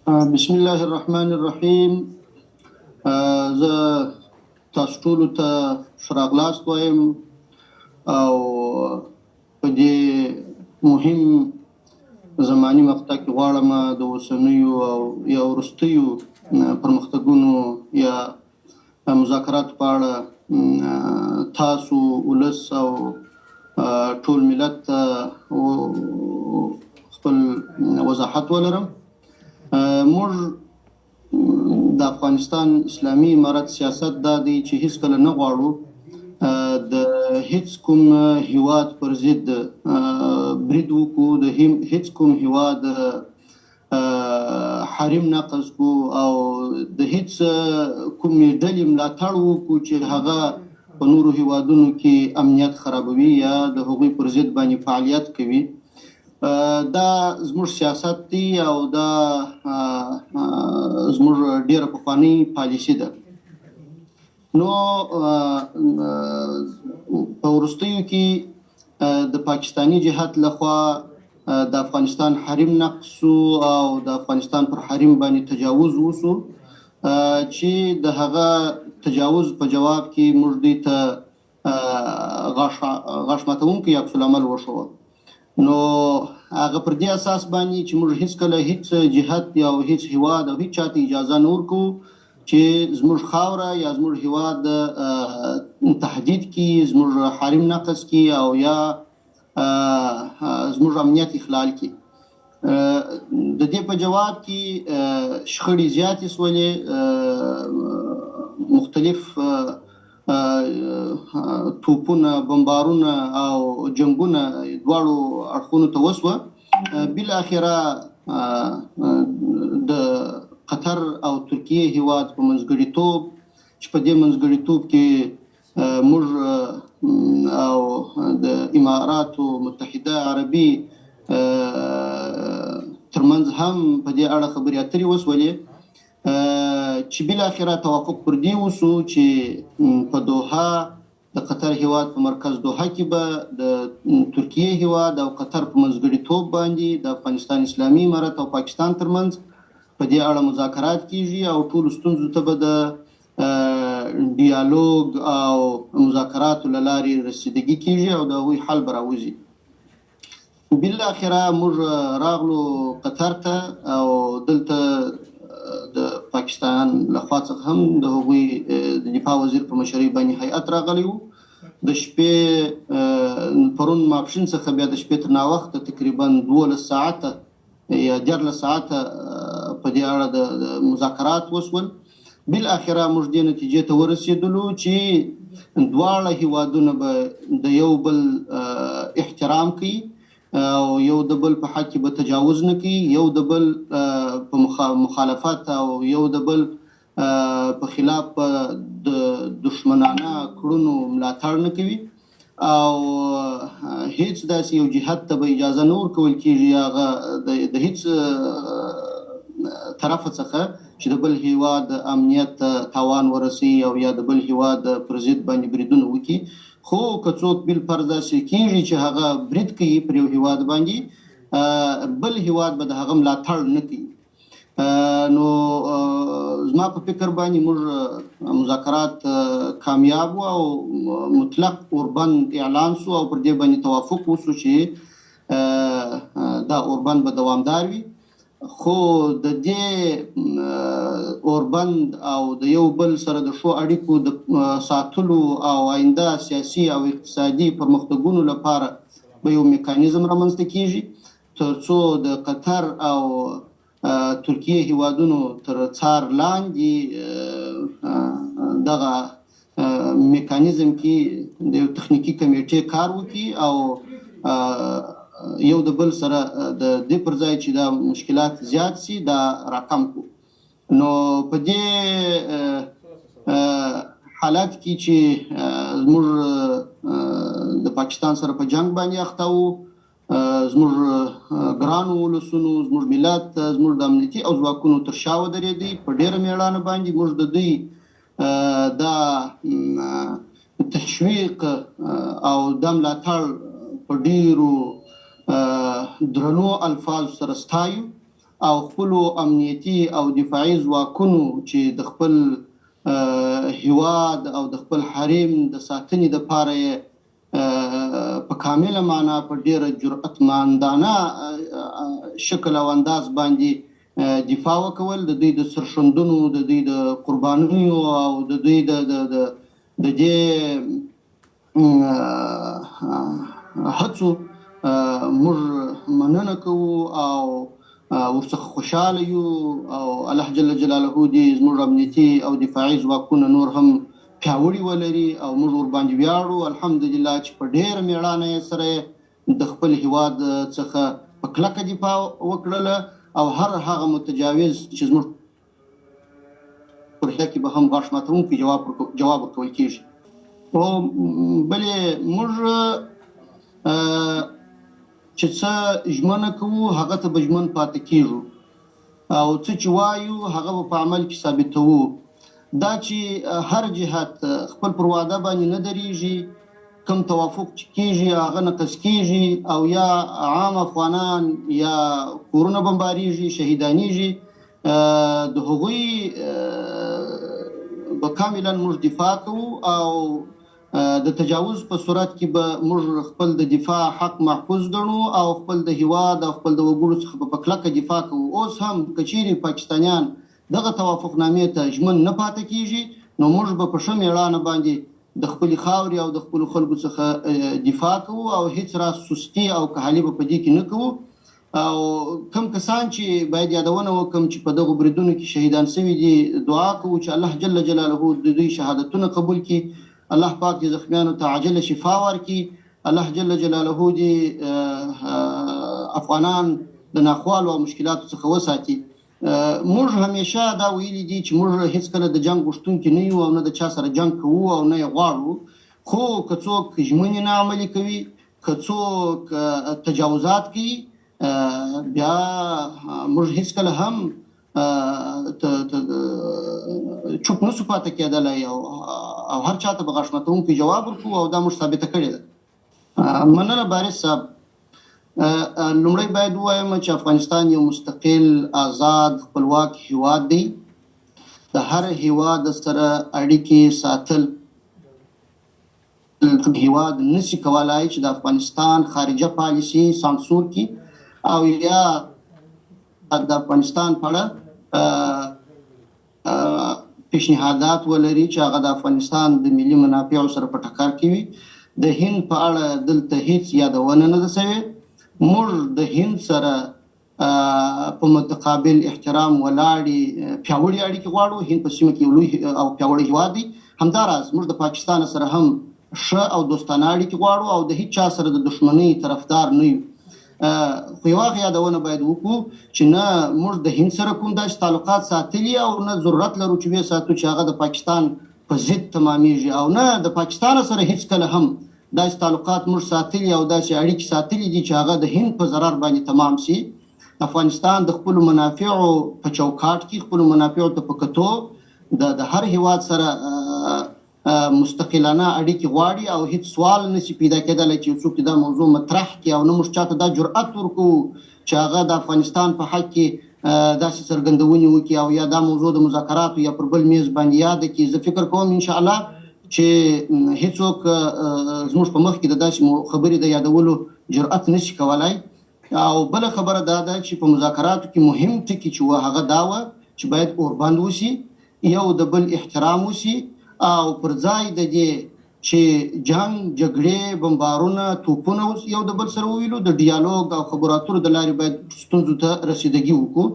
بسم الله الرحمن الرحیم. زه تاسو ټولو ته ښه راغلاست وایم او په دې مهم زماني مقطع کې غواړم د اوسنیو او یا وروستیو پرمختګونو یا مذاکراتو په اړه تاسو ولس او ټول ملت ته خپل وضاحت ولرم. موږ د افغانستان اسلامي امارت سیاست دا دی چې هیڅکله نه غواړو د هیڅ کوم هیواد پر ضد برید وکړو، د هیڅ کوم هیواد حریم نقض کړو او د هیڅ کومې ډلې ملاتړ وکړو چې هغه په نورو هیوادونو کې امنیت خرابوي یا د هغوی پر ضد باندې فعالیت کوي. دا زموږ سیاست دی او دا زموږ ډیره پخوانۍ پالیسي ده. نو په وروستیو کې د پاکستاني جهات لخوا د افغانستان حریم نقض او د افغانستان پر حریم باندې تجاوز وسو چې د هغه تجاوز په جواب کې موږ دوی ته غاښ ماتونکی عکس العمل وښود. نو هغه پر دې اساس باندې چې موږ هیڅکله هیڅ جهت یا هیڅ هیواد او هیڅ چاته اجازه نه ورکوو چې زموږ خاوره یا زموږ هیواد تهدید کړي، زموږ حریم نقض کړي او یا زموږ امنیت اخلال کړي. د دې په جواب کې شخړې زیاتې شولې، مختلف توپونه، بمبارونه او جنگونه دواړو اړخونو ته وسوه. بالاخره د قطر او ترکیه هیواد په منځګړیتوب چې په دې منځګړیتوب کې موږ او د اماراتو متحده عربي ترمنځ هم په دې اړه خبرې اترې وسولې چې بالاخره توافق پر دې وسو چې په دوحه د قطر هیواد په مرکز دوحه کې به د ترکیه هیواد او قطر په منځګړیتوب باندې د افغانستان اسلامي امارت او پاکستان ترمنځ په دې اړه مذاکرات کیږي او ټولو ستونزو ته به د ډیالوګ او مذاکراتو له لارې رسیدګي کیږي او د هغوی حل به راوځي. بالاخره موږ راغلو قطر ته او دلته د پاکستان لخوا څخه هم د هغوی د دفاع وزیر په مشرۍ باندې هیئت راغلی و. د شپې پرون ماپښین څخه بیا د شپې تر ناوخته تقریبا 12 ساعته یا 14 ساعته په دې اړه د مذاکرات وسول. بالاخره موږ دې نتیجې ته ورسېدلو چې دواړه هیوادونه به د یو بل احترام کوي او یو د بل په حق کې به تجاوز نه کوي، یو د بل په مخالفت او یو د بل په خلاف د دشمنانه کړنو ملاتړ نه کوي او هیڅ داسې یو جهت ته به اجازه نه ورکول کېږي هغه د هیڅ طرف څخه چې د بل هیواد امنیت تاوان ورسوي او یا د بل هیواد پر ضد باندې بریدونه وکړي. خو که څوک بل فرض داسې کېږي چې هغه برید کوي پر یو هیواد باندې، بل هیواد به د هغه ملاتړ نه کوي. نو زما په فکر باندې موږ مذاکرات کامیاب و او مطلق اوربند اعلان سو او پر دې باندې توافق وسو چې دا اوربند به دوامدار وي. خو د دې اوربند او د یو بل سره د ښو اړیکو د ساتلو او آینده سیاسي او اقتصادي پرمختګونو لپاره به یو میکانیزم رامنځته کیږي تر څو د قطر او ترکیه هیوادونو تر څار لاندې دغه میکانیزم کې د یو تخنیکی کمیټې کار وکړي او یو د بل سره د دې پر ځای چې دا مشکلات زیات سي دا راکم کو. نو په دې حالت کې چې زموږ د پاکستان سره په جنگ باندې اخته وو، زموږ ګرانو ولسونو، زموږ ملت، زموږ د امنیتي او ځواکونو تر شا ودرېدی په ډېره میړانه باندې موږ د دوی دا تشویق او د ملاتړ په ډېرو درنو الفاظ سره ستایو او خپلو امنیتي او دفاعي ځواکونو چې د خپل هیواد او د خپل حریم د ساتنې دپاره یې په کامله معنا په ډېره جرأتمندانه شکل او انداز باندې دفاع وکول، د دوی د سرښندنو، د دوی د قربانیو او د دوی د دې هڅو موږ مننه کوو او ورڅخه خوشحاله یو او الله جل جلاله دې زموږ امنیتي او دفاعي ځواکونه نور هم پیاوړي ولري او موږ ورباندې ویاړو الحمدلله چې په ډېره مېړانه یې سره د خپل هیواد څخه په کلکه دفاع وکړله او هر هغه متجاوز چې زموږ پر حق به هم غاښ ماتونکی جواب ورکول کېږي. او بلې موږ چې څه ژمنه کوو هغه ته به ژمن پاتې کېږو او څه چې وایو هغه به په عمل کې ثابتوو. دا چې هر جهت خپل پر وعده باندې نه درېږي، کم توافق چې کېږي هغه نقض کېږي او یا عام افغانان یا کورونه بمبارېږي، شهیدانېږي، د هغوی به کاملا موږ دفاع کوو او د تجاوز په صورت کې به موږ خپل د دفاع حق محفوظ ګڼو او خپل د هیواد او خپل د وګړو څخه په کلکه دفاع کوو. اوس هم که چیرې پاکستانیان دغه توافقنامې ته ژمن نه پاتې کېږي نو موږ به په ښه مېړانه باندې د خپلې خاورې او د خپلو خلکو څخه دفاع کوو او هیڅ راز سستي او کهالي به په دې کې نه کوو. او کم کسان چې باید یادونه وکړم چې په دغو بریدونو کې شهیدان شوي دي، دعا کوو چې الله جل جلاله د دوی شهادتونه قبول کړي، الله پاک دې زخمیانو ته عاجله شفا ورکړي، الله جل جلاله دې افغانان د ناخوالو او مشکلاتو څخه وساتي. موږ همیشه دا ویلي دي چې موږ هیڅکله د جنګ غوښتونکي نه یو او نه د چا سره جنګ کوو او نه یې غواړو، خو که څوک ژمنې نه عملي کوي، که څوک تجاوزات کوي، بیا موږ هیڅکله هم چوپ نسو پاتې کېدلی او هر چاته به غاښ ماتونکی جواب ورکوو او دا موږ ثابته کړې ده. مننه بارس صاحب. لومړی باید ووایم چې افغانستان یو مستقل، آزاد، خپلواک هیواد دی. د هر هیواد سره اړیکې ساتل هیواد نشي کولای چې د افغانستان خارجه پالیسي سانسور کړي او یا د افغانستان په اړه پیشنهادات ولري چې هغه د افغانستان د ملي منافعو سره په ټکر کې وي. د هند په اړه دلته هیڅ یادونه نه ده شوې. موږ د هند سره په متقابل احترام ولاړې پیاوړې اړیکې غواړو. هند په سیمه کې یو لوی او پیاوړی هیواد دی. همداراز موږ د پاکستان سره هم ښه او دوستانه اړیکې غواړو او د هیڅ چا سره د دښمنۍ طرفدار نه یو. خو یو هغه یادونه باید وکړو چې نه موږ د هند سره کوم داسې تعلقات ساتلي او نه ضرورت لرو چې ویې ساتو چې هغه د پاکستان په ضد تمامیږي او نه د پاکستان سره هیڅکله هم داسې تعلقات موږ ساتلي او داسې اړیکې ساتلي دي چې هغه د هند په ضرر باندې تمام شي. افغانستان د خپلو منافعو په چوکاټ کې خپلو منافعو ته په کتو د هر هیواد سره مستقلانه اړیکې غواړي او هیڅ سوال نشي پیدا کېدلی چې څوک دا موضوع مطرح کړي او نه موږ چاته دا جرأت ورکوو چې هغه د افغانستان په حق کې داسې څرګندونې وکړي او یا دا موضوع د مذاکراتو یا پر بل میز باندې یاده کړي. زه فکر کوم انشاءالله چې هیڅوک زموږ په مخ کې د داسې خبرې د یادولو جرأت نشي کولای. او بله خبره دا ده چې په مذاکراتو کې مهم ټکي چې و هغه دا وه چې باید اوربند وشي، یو د بل احترام وشي او پر ځای د دې چې جنگ، جګړې، بمبارونه، توپونه یو د بل سره وویلو، د ډیالوګ او خبرو اترو د لارې باید ستونزو ته رسیدګي وکړو.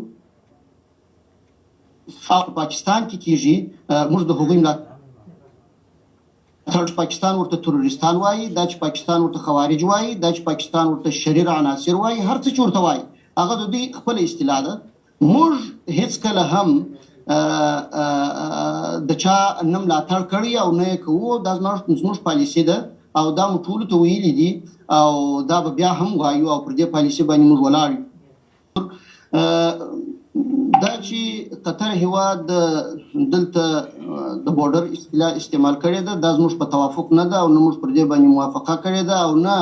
او پاکستان کې کېږي موږ د هغوی ملاتړ پاکستان ورته تروریستان وایي، دا چې پاکستان ورته خوارج وایي، دا چې پاکستان ورته شریر عناصر وایي، هر څه چې ورته وایي هغه د دوی خپله اصطلاح ده. موږ هیڅکله هم د چا نه ملاتړ کړی او نه یې کوو. دا زموږ پالیسي ده او دا موږ ټولو ته ویلي دي او دا به بیا هم وایو او پر دې پالیسي باندې موږ ولاړ یو. دا چې قطر هیواد دلته د بورډر اصطلاح استعمال کړې ده دا زموږ په توافق نه ده او نه موږ پر دې باندې موافقه کړې ده او نه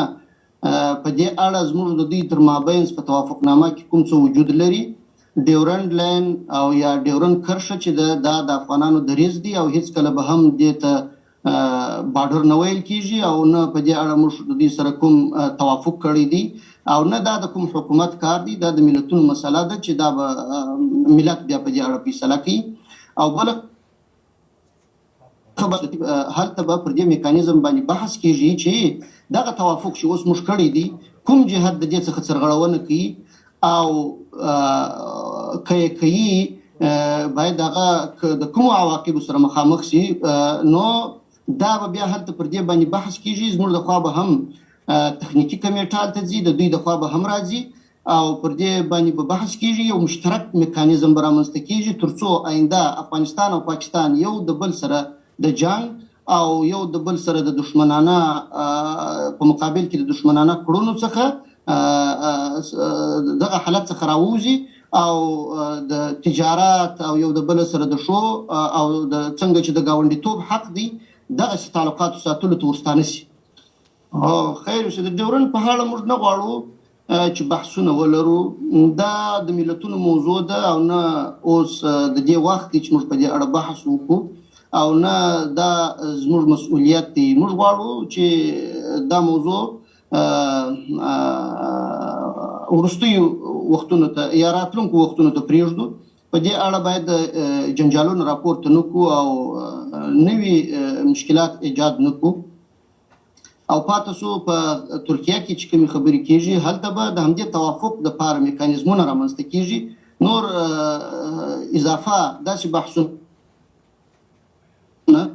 په دې اړه زموږ د دوی تر مابین په توافقنامه کې کوم څه وجود لري. ډیورنډ لاین او یا ډیورنډ کرښه چې ده دا د افغانانو دریځ دی او هیڅکله به هم دې ته بارډر نه ویل کیږي او نه په دې اړه موږ د دې سره کوم توافق کړی دی او نه دا د کوم حکومت کار دی دا د ملتونو مسله ده چې دا به ملت بیا په دې اړه فیصله کوي او بله هلته به پر دې میکانیزم باندې بحث کیږي چې دغه توافق چې اوس موږ کړی دی کوم جهت د دې څخه سرغړونه کوي او که کوي باید هغه د کومو عواقبو سره مخامخ شي نو دا به بیا هلته پر دې باندې بحث کیږي زموږ د خوا به هم تخنیکی کمیټه هلته ځي د دوی د خوا به هم راځي او پر دې باندې به بحث کیږي یو مشترک میکانیزم به رامنځته کیږي ترڅو آینده افغانستان او پاکستان یو د بل سره د جنگ او یو د بل سره د دشمنانه په مقابل کې د دشمنانه کړنو څخه دغه حالت څخه راوځي او د تجارت او یو د بل سره د شو او د څنګه چې د گاونډیتوب حق دی دغه تعلقات ساتلو ته ورستانه شي خیر اوسه د ډیورنډ په اړه موږ نه غواړو چې بحثونه ولرو دا د ملتونو موضوع ده او نه اوس د دې وخت چې موږ په دې اړه بحث وکړو او نه دا زموږ مسؤلیت دی موږ غواړو چې دا موضوع ورستیو وختونو ته یا راتلونکو وختونو ته پریږدو په دې اړه باید جنجالونه راپورته نکو او نوي مشکلات ایجاد نکو او پاتې سو په ترکیه کې چې کومې خبرې کیږي هلته به د همدې توافق د پاره میکانیزمونه رامنځته کیږي نور اضافه داسې بحثونه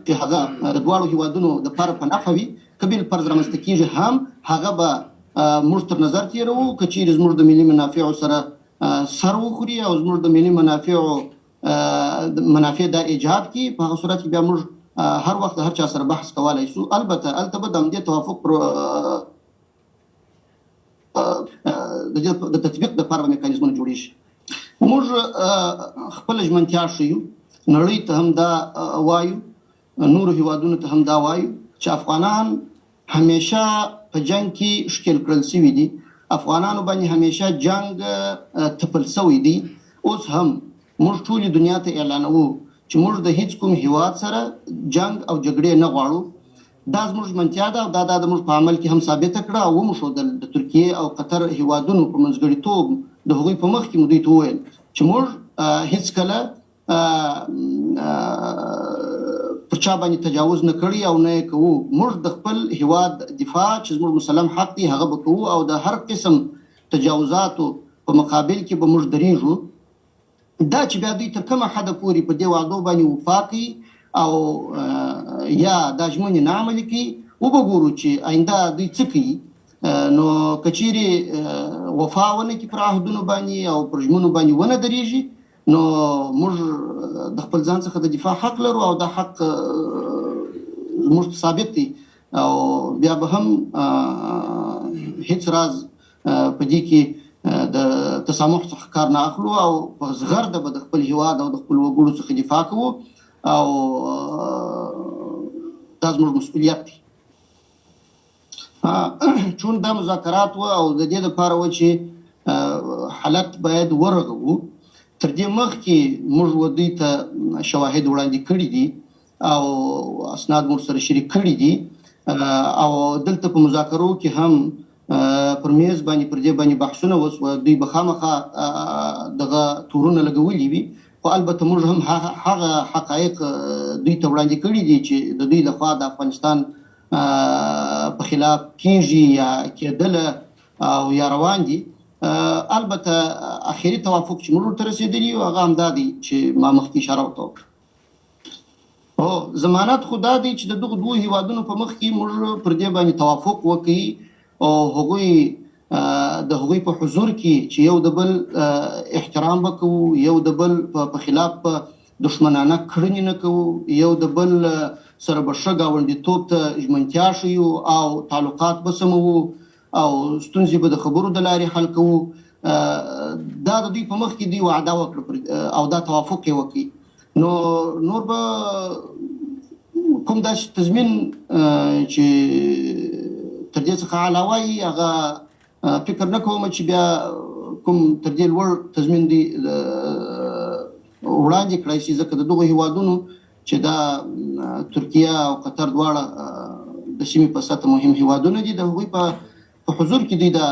چې هغه د دواړو هیوادونو د پاره په نفع وي کبیل فرض رامنځته کیږي هم هغه به موږ تر نظر تیرو که چیرې زموږ د ملي منافعو سره سر وخوري او زموږ د ملي منافع دا ایجاد کی په هغه صورت کې بیا موږ هر وخت هر چا سره بحث کولای شو البته به د همدې توافق پر د تطبیق د پاره میکانیزمونه جوړیږي موږ خپل ژمنتیا ښیو نړۍ ته هم دا وایو نورو هیوادونو ته هم دا وایو چې افغانان همیشه په جنگ کې ښکیل کړل شوي دي افغانانو باندې همیشه جنگ تپل شوی دی اوس هم موږ ټولې دنیا ته اعلانوو چې موږ د هیڅ کوم هیواد سره جنگ او جګړې نه غواړو دا زموږ ژمنتیا ده او دا زموږ په عمل کې هم ثابته کړه او وموښودل د ترکیې او قطر هیوادونو په منځګړیتوب د هغوی په مخ کې مو دوی ته وویل چې موږ هیڅکله پر چا باندې تجاوز نه کړی او نه کوو موږ د خپل هیواد دفاع چې زموږ مسلم حق دی هغه به کوو او د هر قسم تجاوزاتو په مقابل کې به موږ درېږو دا چې بیا دوی تر کومه حده پورې په دې وعدو باندې وفا کوي او یا دا ژمنې نه عملي کوي وبګورو چې آینده دوی څه کوي نو که چیرې وفا ونه کړي پر عهدونو باندې او پر ژمنو باندې ونه درېږي نو موږ د خپل ځان څخه د دفاع حق لرو او دا حق موږ ثابت دی او بیا به هم هیڅ راز په دې کې د تسامح څخه کار نه اخلو او په زغرده به د خپل هیواد او د خپل وګړو څخه دفاع کوو او دا زموږ مسؤلیت دی چون دا مذاکرات و او د دې لپاره و چې حالت باید ورغوو تر دې مخکې موږ دوی ته شواهد وړاندې کړي دي او اسناد موږ سره شریک کړي دي او دلته په مذاکرو کې هم پر میز باندې پر دې باندې بحثونه وسو دوی به خامخا دغه تورونه لګولي وي خو البته موږ هم هغه حقایق دوی ته وړاندې کړي دي چې د دوی لخوا د افغانستان په خلاف کیږي یا کېدله او یا روان دي البته اخیری توافق چې موږ ته رسیدلی او هغه هم دا دی چې ما مخکې اشاره وکړه او ضمانت خدا دی چې د دغه دوه هیوادونو په مخ کې موږ پر دې باندې توافق وکړي او هغوی د هغوی په حضور کې چې یو د بل احترام وکړو یو د بل په خلاف دشمنانه کړنې نه کوو یو د بل سره به ښه ګاونډیتوب ته ژمنتیا ښیو او تعلقات به سموو او ستونزې به د خبرو د لارې حل کوو دا د دوی په مخ کې دوی وعده وکړه او دا توافق یې وکړي نو نور به کوم داسې تضمین چې تر دې څخه علاوه هغه فکر نه کوم چې بیا کوم تر دې لوړ تضمین دی وړاندې کړی شي، ځکه د دغو هیوادونو چې دا ترکیه او قطر دواړه د سیمې په سطح مهم هیوادونه دي، د هغوی په حضور کې دوی دا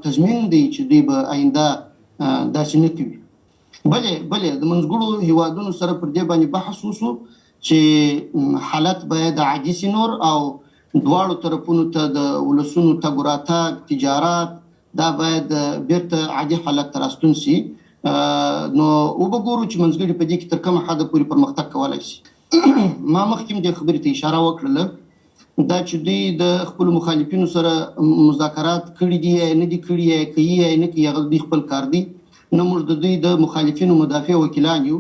تضمین دی چې دوی به آینده داسې نه کوي. بلې د منځګړو هیوادونو سره پر دې باندې بحث وشو چې حالت باید عادي سي نور، او دواړو طرفونو ته د ولسونو تګ راتګ تجارت دا باید بیرته عادي حالت ته راستون سي. نو وبګورو چې منځګړي په دې کې تر کومه حده پورې پرمختګ کولی شي. ما مخکې دې خبرې ته اشاره وکړله دا چې دوی د خپلو مخالفینو سره مذاکرات کړي دي یا نه دي کړي، یا کوي یا نه کوي، هغه دوی خپل کار دی. نه موږ د دوی د مخالفینو مدافع وکیلان یو.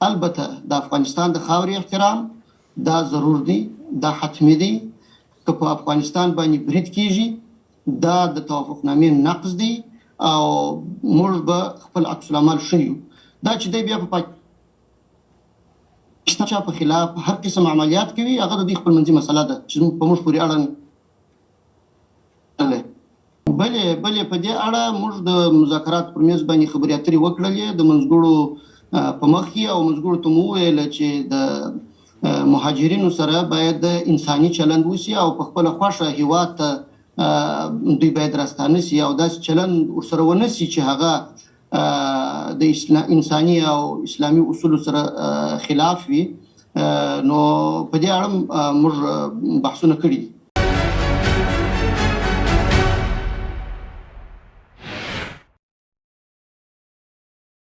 البته د افغانستان د خاورې احترام دا ضرور دی، دا حتمی دی. که په افغانستان باندې برید کیږي دا د توافقنامې نقض دی او موږ به خپل عکس العمل ښیو. دا چې دی بیا په پاکستان په خلاف هر قسم عملیات کوي، هغه د دوی خپل منځي مسله ده چې په موږ پورې اړه نه. بلې په دې اړه موږ د مذاکرات پر میز باندې خبرې اترې وکړلې د منځګړو په مخ کې، او منځګړو ته مو وویل چې د مهاجرینو سره باید انساني چلند وشي او په خپله خوښه هیواد ته دوی باید راستانه سي، او داسې چلند ورسره ونه سي چې هغه د انساني او اسلامي اصولو سره خلاف وي. نو په دې اړه موږ بحثونه کړي.